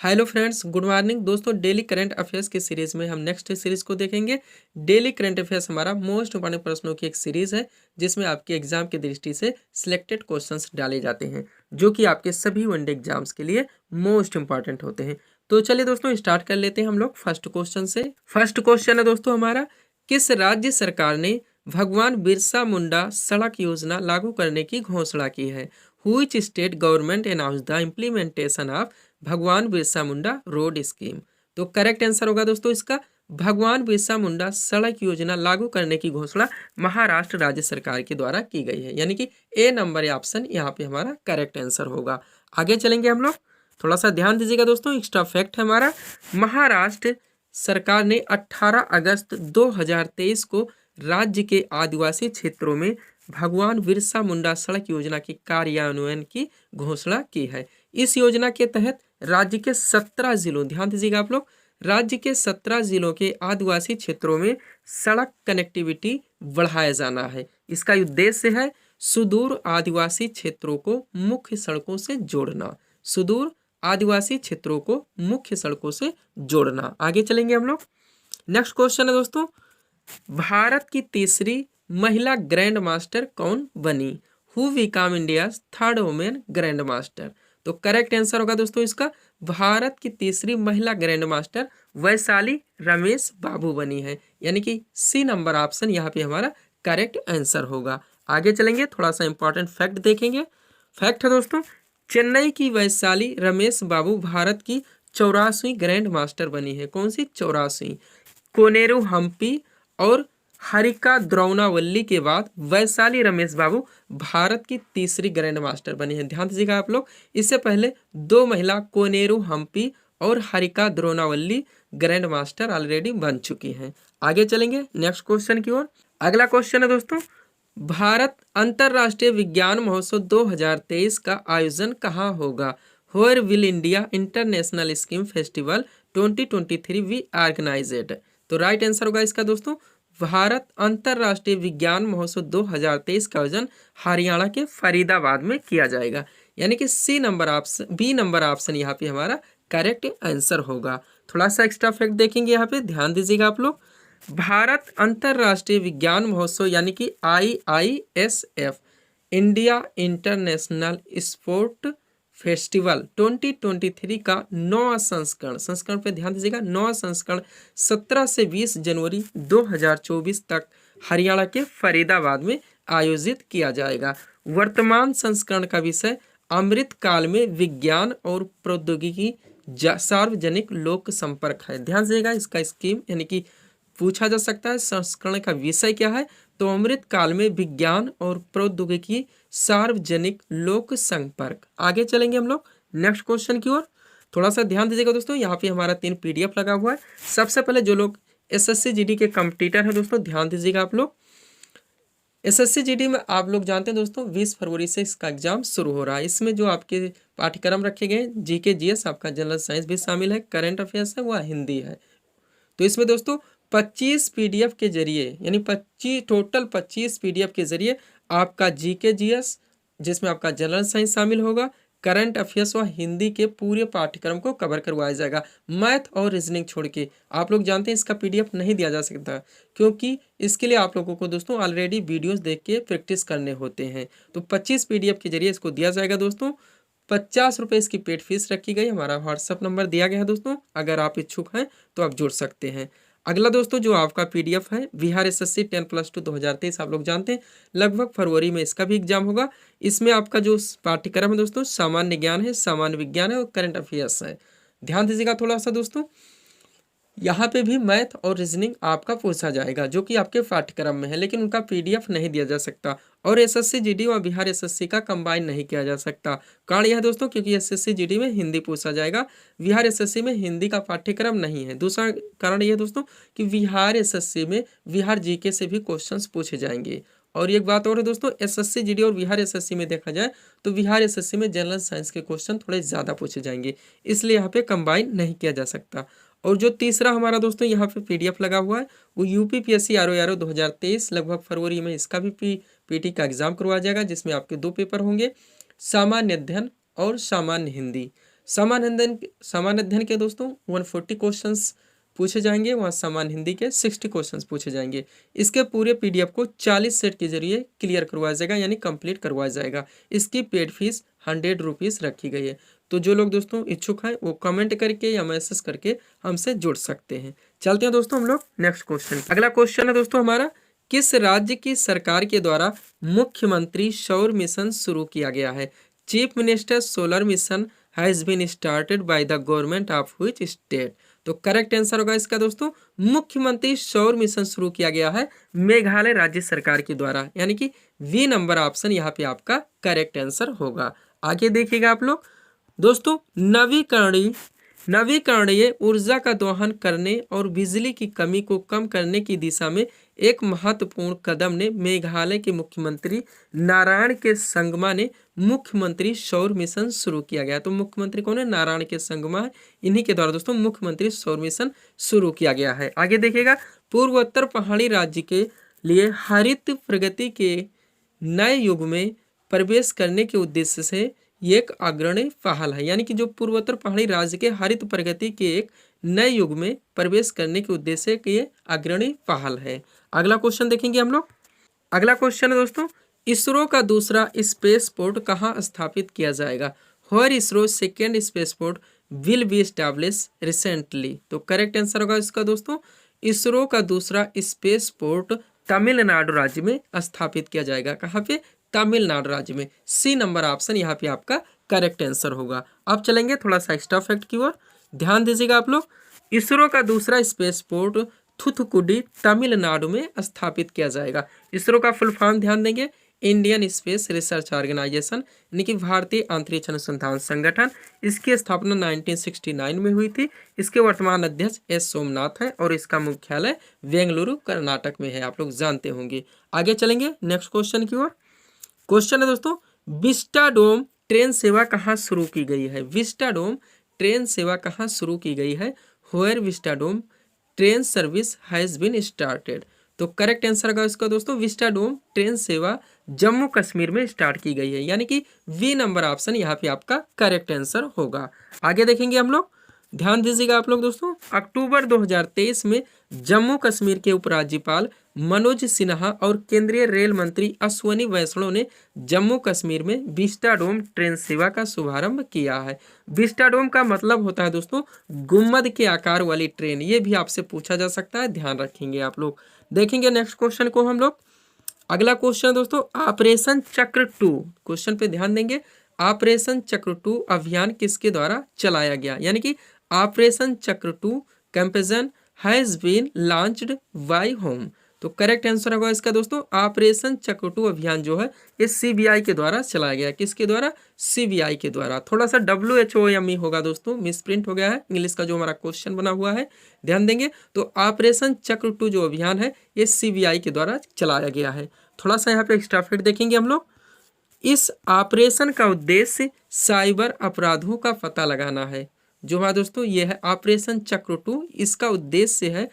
Hello friends, good morning दोस्तों। Daily current affairs की series में हम नेक्स्ट सीरीज को देखेंगे। डेली करंट अफेयर्स हमारा मोस्ट इंपॉर्टेंट प्रश्नों की एक सीरीज है जिसमें आपके एग्जाम की दृष्टि से सिलेक्टेड क्वेश्चंस डाले जाते हैं जो कि आपके सभी वनडे एग्जाम्स के लिए मोस्ट इंपॉर्टेंट होते हैं। तो चलिए दोस्तों स्टार्ट कर लेते हैं हम लोग फर्स्ट क्वेश्चन से। फर्स्ट क्वेश्चन है दोस्तों हमारा, किस राज्य सरकार ने भगवान बिरसा मुंडा सड़क योजना लागू करने की घोषणा की है? Which state government announced the implementation of भगवान बिरसा मुंडा रोड स्कीम? तो करेक्ट आंसर होगा दोस्तों इसका, भगवान बिरसा मुंडा सड़क योजना लागू करने की घोषणा महाराष्ट्र राज्य सरकार के द्वारा की गई है, यानी कि ए नंबर ऑप्शन यहाँ पे हमारा करेक्ट आंसर होगा। आगे चलेंगे हम लोग, थोड़ा सा ध्यान दीजिएगा दोस्तों। एक्स्ट्रा फैक्ट है हमारा, महाराष्ट्र सरकार ने 18 अगस्त 2023 को राज्य के आदिवासी क्षेत्रों में भगवान बिरसा मुंडा सड़क योजना के कार्यान्वयन की घोषणा की है। इस योजना के तहत राज्य के 17 जिलों, ध्यान दीजिएगा आप लोग, राज्य के 17 जिलों के आदिवासी क्षेत्रों में सड़क कनेक्टिविटी बढ़ाया जाना है। इसका उद्देश्य है सुदूर आदिवासी क्षेत्रों को मुख्य सड़कों से जोड़ना, सुदूर आदिवासी क्षेत्रों को मुख्य सड़कों से जोड़ना। आगे चलेंगे हम लोग, नेक्स्ट क्वेश्चन है दोस्तों, भारत की तीसरी महिला ग्रैंड मास्टर कौन बनी? Who become India's third women grand master? तो करेक्ट आंसर होगा दोस्तों इसका, भारत की तीसरी महिला ग्रैंड मास्टर वैशाली रमेश बाबू बनी है, यानी कि सी नंबर ऑप्शन यहाँ पे हमारा करेक्ट आंसर होगा। आगे चलेंगे, थोड़ा सा इंपॉर्टेंट फैक्ट देखेंगे। फैक्ट है दोस्तों, चेन्नई की वैशाली रमेश बाबू भारत की 84वीं ग्रैंड मास्टर बनी है। कौन सी? 84वीं। कोनेरू हम्पी और हरिका द्रोणावल्ली के बाद वैशाली रमेश बाबू भारत की तीसरी ग्रैंड मास्टर बनी है। ध्यान दीजिएगा आप लोग, इससे पहले दो महिला कोनेरू हम्पी और Harika Dronavalli grand master already बन चुकी हैं। आगे चलेंगे नेक्स्ट क्वेश्चन की ओर। अगला क्वेश्चन है दोस्तों, भारत अंतर्राष्ट्रीय विज्ञान महोत्सव 2023 का आयोजन कहाँ होगा? Where will India international scheme festival 2023 be organized? तो राइट आंसर होगा इसका दोस्तों, भारत अंतर्राष्ट्रीय विज्ञान महोत्सव 2023 का आयोजन हरियाणा के फरीदाबाद में किया जाएगा, यानी कि C number option, B number option यहाँ पे हमारा करेक्ट आंसर होगा। थोड़ा सा एक्स्ट्रा फैक्ट देखेंगे यहाँ पे, ध्यान दीजिएगा आप लोग। भारत अंतर्राष्ट्रीय विज्ञान महोत्सव यानी कि IISF India international sport festival 2023 का 9वां संस्करण पे ध्यान दीजिएगा, 9वां संस्करण 17 से 20 जनवरी 2024 तक हरियाणा के फरीदाबाद में आयोजित किया जाएगा। वर्तमान संस्करण का विषय अमृत काल में विज्ञान और प्रौद्योगिकी सार्वजनिक लोक संपर्क है। ध्यान दीजिएगा, इसका स्कीम यानी कि पूछा जा सकता है संस्करण का विषय क्या है, तो अमृत काल में विज्ञान और प्रौद्योगिकी सार्वजनिक लोक संपर्क। आगे चलेंगे हम लोग नेक्स्ट क्वेश्चन की ओर। थोड़ा सा ध्यान दीजिएगा दोस्तों, यहाँ पे हमारा 3 PDF लगा हुआ है। सबसे पहले जो लोग SSC GD के कंपटीटर हैं दोस्तों, ध्यान दीजिएगा आप लोग। SSC GD में आप लोग जानते हैं दोस्तों 20 फरवरी से इसका एग्जाम शुरू हो रहा है। इसमें जो आपके पाठ्यक्रम रखे गए GK GS, आपका जनरल साइंस भी शामिल है, करंट अफेयर्स है, वह हिंदी है। तो इसमें दोस्तों 25 PDF के जरिए, यानी 25 PDF के जरिए आपका GK GS, जिसमें आपका जनरल साइंस शामिल होगा, करंट अफेयर्स व हिंदी के पूरे पाठ्यक्रम को कवर करवाया जाएगा। मैथ और रीजनिंग छोड़ के आप लोग जानते हैं इसका PDF नहीं दिया जा सकता, क्योंकि इसके लिए आप लोगों को दोस्तों ऑलरेडी वीडियोस देख के प्रैक्टिस करने होते हैं। तो 25 PDF के जरिए इसको दिया जाएगा दोस्तों। 50 रुपये इसकी पेड फीस रखी गई। हमारा व्हाट्सअप नंबर दिया गया है दोस्तों, अगर आप इच्छुक हैं तो आप जुड़ सकते हैं। अगला दोस्तों जो आपका PDF है बिहार SSC 10+2 2023, आप लोग जानते हैं लगभग फरवरी में इसका भी एग्जाम होगा। इसमें आपका जो पाठ्यक्रम है दोस्तों सामान्य ज्ञान है, सामान्य विज्ञान है और करंट अफेयर्स है। ध्यान दीजिएगा थोड़ा सा दोस्तों, यहाँ पे भी मैथ और रीजनिंग आपका पूछा जाएगा जो कि आपके पाठ्यक्रम में है, लेकिन उनका PDF नहीं दिया जा सकता और SSC GD और बिहार SSC का कंबाइन नहीं किया जा सकता। कारण यह है दोस्तों क्योंकि SSC GD में हिंदी पूछा जाएगा, बिहार SSC में हिंदी का पाठ्यक्रम नहीं है। दूसरा कारण यह है दोस्तों कि बिहार SSC में बिहार GK से भी क्वेश्चन पूछे जाएंगे। और एक बात और है दोस्तों, SSC GD और बिहार SSC में देखा जाए तो बिहार SSC में जनरल साइंस के क्वेश्चन थोड़े ज़्यादा पूछे जाएंगे, इसलिए यहाँ पे कंबाइन नहीं किया जा सकता। और जो तीसरा हमारा दोस्तों यहाँ पे PDF लगा हुआ है वो UPPSC RO 2023 लगभग फरवरी में इसका भी PT का एग्जाम करवाया जाएगा, जिसमें आपके 2 पेपर होंगे, सामान्य अध्ययन और सामान्य हिंदी। सामान्य अध्ययन के दोस्तों 140 क्वेश्चंस पूछे जाएंगे, वहाँ सामान्य हिंदी के 60 क्वेश्चंस पूछे जाएंगे। इसके पूरे पीडीएफ को 40 सेट के जरिए क्लियर करवाया जाएगा, यानी कंप्लीट करवाया जाएगा। इसकी पेड फीस 100 रुपीज़ रखी गई है। तो जो लोग दोस्तों इच्छुक हैं वो कमेंट करके या मैसेज करके हमसे जुड़ सकते हैं। चलते हैं दोस्तों हम लोग नेक्स्ट क्वेश्चन। अगला क्वेश्चन है दोस्तों हमारा, किस राज्य की सरकार के द्वारा मुख्यमंत्री सौर मिशन शुरू किया गया है? Chief minister solar mission has been started by the government of which state? तो करेक्ट आंसर होगा इसका दोस्तों, मुख्यमंत्री सौर मिशन शुरू किया गया है मेघालय राज्य सरकार के द्वारा, यानी कि वी नंबर ऑप्शन यहाँ पे आपका करेक्ट आंसर होगा। आगे देखिएगा आप लोग दोस्तों, नवीकरणीय ऊर्जा का दोहन करने और बिजली की कमी को कम करने की दिशा में एक महत्वपूर्ण कदम ने मेघालय के मुख्यमंत्री नारायण के संगमा ने मुख्यमंत्री सौर मिशन शुरू किया गया। तो मुख्यमंत्री कौन है? नारायण के संगमा है, इन्हीं के द्वारा दोस्तों मुख्यमंत्री सौर मिशन शुरू किया गया है। आगे देखिएगा, पूर्वोत्तर पहाड़ी राज्य के लिए हरित प्रगति के नए युग में प्रवेश करने के उद्देश्य से ये एक अग्रणी पहल है, यानी कि जो पूर्वोत्तर पहाड़ी राज्य के हरित प्रगति के एक नए युग में प्रवेश करने के उद्देश्य की ये अग्रणी पहल है। अगला क्वेश्चन देखेंगे हम लोग। अगला क्वेश्चन है दोस्तों, इसरो का दूसरा स्पेस पोर्ट कहाँ स्थापित किया जाएगा? Where ISRO second space port will be establish recently? तो करेक्ट आंसर होगा इसका दोस्तों, इसरो का दूसरा स्पेस पोर्ट तमिलनाडु राज्य में स्थापित किया जाएगा। कहाँ पे? तमिलनाडु राज्य में। सी नंबर ऑप्शन यहाँ पे आपका करेक्ट आंसर होगा। अब चलेंगे थोड़ा सा एक्स्ट्रा फैक्ट की ओर, ध्यान दीजिएगा आप लोग। इसरो का दूसरा स्पेस पोर्ट थूथुकुडी तमिलनाडु में स्थापित किया जाएगा। इसरो का फुल फॉर्म ध्यान देंगे, इंडियन स्पेस रिसर्च ऑर्गेनाइजेशन, यानी कि भारतीय अंतरिक्ष अनुसंधान संगठन। इसकी स्थापना 1969 में हुई थी। इसके वर्तमान अध्यक्ष एस सोमनाथ है और इसका मुख्यालय बेंगलुरु कर्नाटक में है, आप लोग जानते होंगे। आगे चलेंगे नेक्स्ट क्वेश्चन की ओर। क्वेश्चन है दोस्तों, विस्टाडोम ट्रेन सेवा कहाँ शुरू की गई है? विस्टाडोम ट्रेन सेवा कहाँ शुरू की गई है? Where Vistadome train service has been started? तो करेक्ट आंसर होगा इसका दोस्तों, विस्टाडोम ट्रेन सेवा जम्मू कश्मीर में स्टार्ट की गई है, यानी कि वी नंबर ऑप्शन यहाँ पे आपका करेक्ट आंसर होगा। आगे देखेंगे हम लोग, ध्यान दीजिएगा आप लोग दोस्तों। अक्टूबर 2023 में जम्मू कश्मीर के उपराज्यपाल मनोज सिन्हा और केंद्रीय रेल मंत्री अश्वनी वैष्णव ने जम्मू कश्मीर में विस्टाडोम ट्रेन सेवा का शुभारंभ किया है। विस्टाडोम का मतलब होता है दोस्तों गुम्बद के आकार वाली ट्रेन, ये भी आपसे पूछा जा सकता है, ध्यान रखेंगे आप लोग। देखेंगे नेक्स्ट क्वेश्चन को हम लोग। अगला क्वेश्चन दोस्तों, ऑपरेशन चक्र 2, क्वेश्चन पे ध्यान देंगे। ऑपरेशन चक्र 2 अभियान किसके द्वारा चलाया गया? यानी कि operation Chakra 2 campaign has been launched by home? तो करेक्ट आंसर होगा इसका दोस्तों, ऑपरेशन चक्र 2 अभियान जो है ये सीबीआई के द्वारा चलाया गया। किसके द्वारा? सीबीआई के द्वारा। थोड़ा सा WHOME होगा दोस्तों, मिसप्रिंट हो गया है इंग्लिश का जो हमारा क्वेश्चन बना हुआ है, ध्यान देंगे। तो ऑपरेशन चक्र 2 जो अभियान है ये सीबीआई के द्वारा चलाया गया है। थोड़ा सा यहाँ पे एक्स्ट्रा फैक्ट देखेंगे हम लोग। इस ऑपरेशन का उद्देश्य साइबर अपराधों का पता लगाना है। जो है दोस्तों ये है ऑपरेशन चक्र 2, इसका उद्देश्य है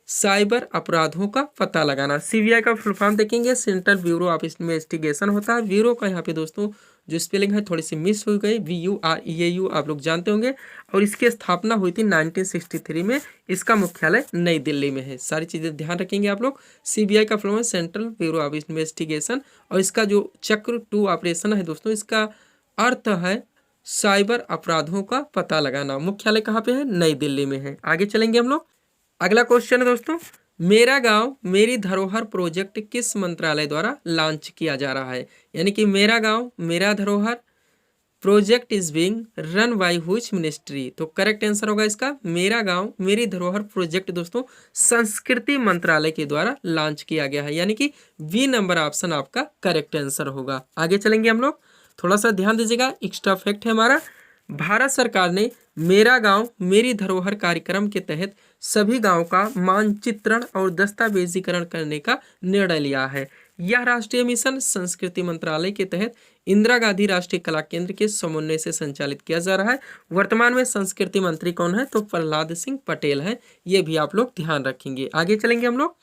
साइबर अपराधों का पता लगाना। सीबीआई का फुल फॉर्म देखेंगे, सेंट्रल ब्यूरो ऑफ इन्वेस्टिगेशन होता है। ब्यूरो का यहाँ पे दोस्तों जो स्पेलिंग है थोड़ी सी मिस हो गई, BUREAU आप लोग जानते होंगे। और इसकी स्थापना हुई थी 1963 में। इसका मुख्यालय नई दिल्ली में है। सारी चीज़ें ध्यान रखेंगे आप लोग। सीबीआई का full form central bureau of investigation, और इसका जो चक्र 2 ऑपरेशन है दोस्तों, इसका अर्थ है साइबर अपराधों का पता लगाना। मुख्यालय कहाँ पे है? नई दिल्ली में है। आगे चलेंगे हम लोग। अगला क्वेश्चन है दोस्तों, मेरा गांव मेरी धरोहर प्रोजेक्ट किस मंत्रालय द्वारा लॉन्च किया जा रहा है? यानी कि मेरा गांव मेरा धरोहर project is being run by which ministry? तो करेक्ट आंसर होगा इसका, मेरा गांव मेरी धरोहर प्रोजेक्ट दोस्तों संस्कृति मंत्रालय के द्वारा लॉन्च किया गया है, यानी कि वी नंबर ऑप्शन आपका करेक्ट आंसर होगा। आगे चलेंगे हम लोग। थोड़ा सा ध्यान दीजिएगा, एक्स्ट्रा फैक्ट है हमारा। भारत सरकार ने मेरा गांव मेरी धरोहर कार्यक्रम के तहत सभी गांव का मानचित्रण और दस्तावेजीकरण करने का निर्णय लिया है। यह राष्ट्रीय मिशन संस्कृति मंत्रालय के तहत इंदिरा गांधी राष्ट्रीय कला केंद्र के समन्वय से संचालित किया जा रहा है। वर्तमान में संस्कृति मंत्री कौन है? तो प्रहलाद सिंह पटेल है। ये भी आप लोग ध्यान रखेंगे। आगे चलेंगे हम लोग।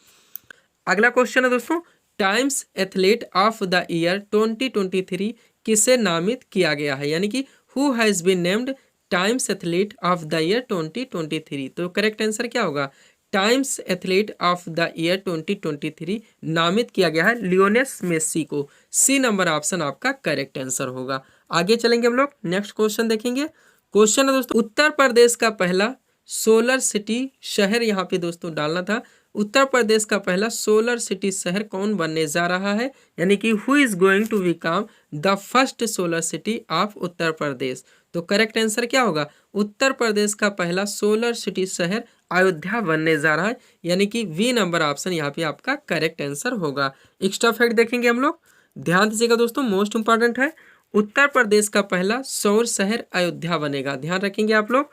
अगला क्वेश्चन है दोस्तों, Time's athlete of the year 2023 किसे नामित किया गया है? यानी कि who has been named Time's athlete of the year 2023। तो करेक्ट आंसर क्या होगा, Time's athlete of the year 2023 नामित किया गया है लियोनेस मेसी को। सी नंबर ऑप्शन आपका करेक्ट आंसर होगा। आगे चलेंगे हम लोग, नेक्स्ट क्वेश्चन देखेंगे। क्वेश्चन है दोस्तों, उत्तर प्रदेश का पहला सोलर सिटी शहर, यहाँ पे दोस्तों डालना था, उत्तर प्रदेश का पहला सोलर सिटी शहर कौन बनने जा रहा है, यानी कि who is going to become the first solar city of Uttar Pradesh. तो करेक्ट आंसर क्या होगा, उत्तर प्रदेश का पहला सोलर सिटी शहर अयोध्या बनने जा रहा है, यानी कि वी नंबर ऑप्शन यहाँ पे आपका करेक्ट आंसर होगा। एक्स्ट्रा फैक्ट देखेंगे हम लोग, ध्यान दीजिएगा दोस्तों, मोस्ट इंपॉर्टेंट है। उत्तर प्रदेश का पहला सौर शहर अयोध्या बनेगा, ध्यान रखेंगे आप लोग।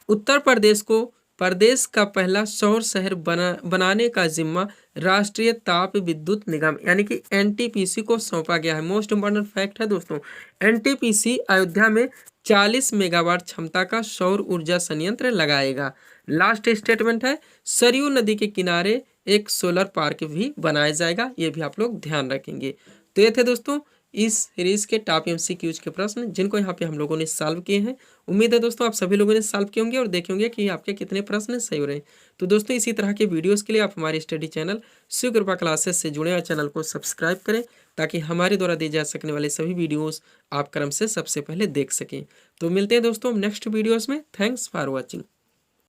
उत्तर प्रदेश को प्रदेश का पहला सौर शहर बनाने का जिम्मा राष्ट्रीय ताप विद्युत निगम यानी कि एनटीपीसी को सौंपा गया है। मोस्ट इंपॉर्टेंट फैक्ट है दोस्तों, एनटीपीसी अयोध्या में 40 मेगावाट क्षमता का सौर ऊर्जा संयंत्र लगाएगा। लास्ट स्टेटमेंट है, सरयू नदी के किनारे एक सोलर पार्क भी बनाया जाएगा, ये भी आप लोग ध्यान रखेंगे। तो ये थे दोस्तों इस सीरीज के टॉप एमसीक्यूज के प्रश्न जिनको यहाँ पे हम लोगों ने सॉल्व किए हैं। उम्मीद है दोस्तों आप सभी लोगों ने सॉल्व किए होंगे और देखे होंगे कि आपके कितने प्रश्न सही हो रहे हैं। तो दोस्तों इसी तरह के वीडियोस के लिए आप हमारे स्टडी चैनल शिव कृपा क्लासेस से जुड़े और चैनल को सब्सक्राइब करें ताकि हमारे द्वारा दी जा सकने वाले सभी वीडियोस आप क्रम से सबसे पहले देख सकें। तो मिलते हैं दोस्तों नेक्स्ट वीडियोस में। Thanks for watching.